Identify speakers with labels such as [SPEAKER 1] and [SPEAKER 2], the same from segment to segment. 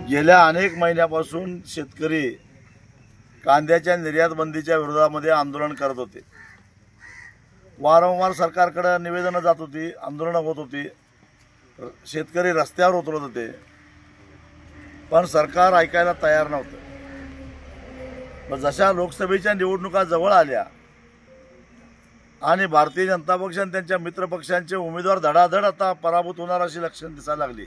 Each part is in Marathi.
[SPEAKER 1] गेल्या अनेक महिन्यापासून शेतकरी कांद्याच्या निर्यात बंदीच्या विरोधामध्ये आंदोलन करत होते। वारंवार सरकारकडे निवेदनं जात होती, आंदोलनं होत होती, शेतकरी रस्त्यावर उतरत होते, पण सरकार ऐकायला तयार नव्हतं। मग जशा लोकसभेच्या निवडणुका जवळ आल्या आणि भारतीय जनता पक्ष आणि त्यांच्या मित्रपक्षांचे उमेदवार धडाधड आता पराभूत होणार अशी लक्षणं दिसायला लागली,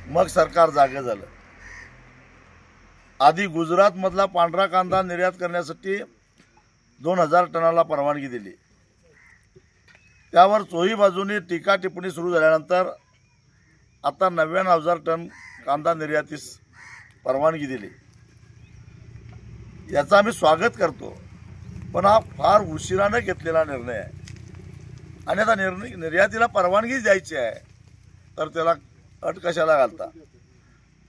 [SPEAKER 1] मग सरकार जागे झालं। आधी गुजरात मधला पांढरा कांदा निर्यात करण्यासाठी 2000 टनाला परवानगी दिली। त्यावर चोही बाजूनी टीका टिप्पणी सुरू झाल्यानंतर आता 99,000 टन कांदा निर्यातीस परवानगी दिली। याचा आम्ही स्वागत करतो, पण हा फार उशिराने घेतलेला निर्णय आहे आणि आता निर्यातीला परवानगी द्यायची आहे तर त्याला अट कशाला घालता?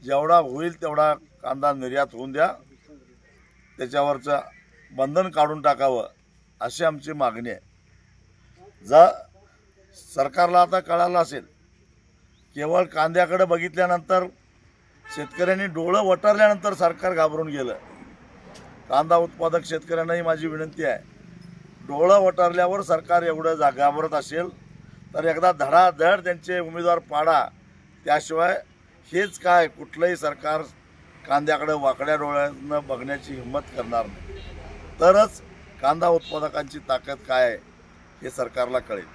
[SPEAKER 1] जेवढा होईल तेवढा कांदा निर्यात होऊन द्या, त्याच्यावरचं बंधन काढून टाकावं अशी आमची मागणी आहे। सरकारला आता कळालं असेल, केवळ कांद्याकडे बघितल्यानंतर शेतकऱ्यांनी डोळं वटारल्यानंतर सरकार घाबरून गेलं। कांदा उत्पादक शेतकऱ्यांनाही माझी विनंती आहे, डोळं वटारल्यावर सरकार एवढं घाबरत असेल तर एकदा धडाधड त्यांचे उमेदवार पाडा, त्याशिवाय हेच काय कुठलंही सरकार कांद्याकडे वाकड्या डोळ्यानं बघण्याची हिंमत करणार नाही। तरच कांदा उत्पादकांची ताकद काय आहे हे सरकारला कळेल।